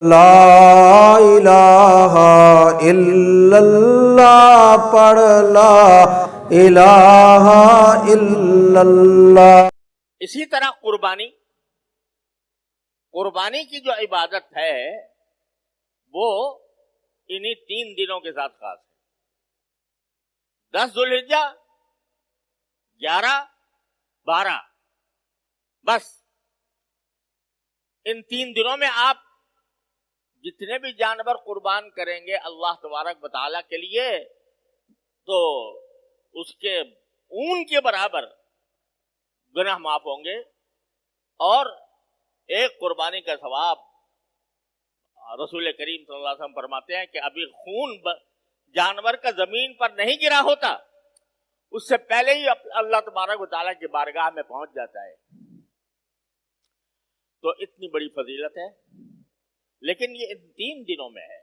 لا الہ الا اللہ پڑھ لا الہ الا اللہ۔ اسی طرح قربانی کی جو عبادت ہے وہ انہی 3 دنوں کے ساتھ خاص ہے، 10 ذوالحجہ، 11، 12، بس ان 3 دنوں میں آپ جتنے بھی جانور قربان کریں گے اللہ تبارک و تعالیٰ کے لیے تو اس کے اون کے برابر گناہ معاف ہوں گے، اور ایک قربانی کا ثواب رسول کریم صلی اللہ علیہ وسلم فرماتے ہیں کہ ابھی خون جانور کا زمین پر نہیں گرا ہوتا، اس سے پہلے ہی اللہ تبارک و تعالیٰ کی بارگاہ میں پہنچ جاتا ہے۔ تو اتنی بڑی فضیلت ہے، لیکن یہ ان 3 دنوں میں ہے۔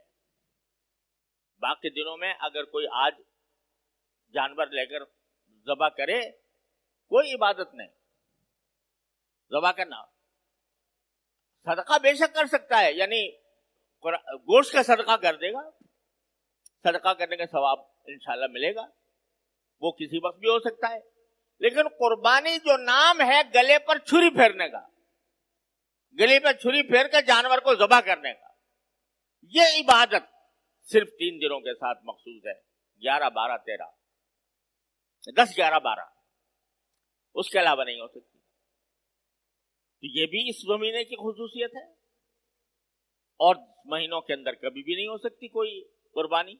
باقی دنوں میں اگر کوئی آج جانور لے کر ذبح کرے کوئی عبادت نہیں، ذبح کرنا صدقہ بے شک کر سکتا ہے، یعنی گوشت کا صدقہ کر دے گا، صدقہ کرنے کا ثواب انشاءاللہ ملے گا، وہ کسی وقت بھی ہو سکتا ہے۔ لیکن قربانی جو نام ہے گلے پر چھری پھیرنے کا، گلے پر چھری پھیر کر جانور کو ذبح کرنے کا، یہ عبادت صرف 3 دنوں کے ساتھ مخصوص ہے، 11، 12، 13، 10، 11، 12، اس کے علاوہ نہیں ہو سکتی۔ تو یہ بھی اس مہینے کی خصوصیت ہے، اور مہینوں کے اندر کبھی بھی نہیں ہو سکتی کوئی قربانی۔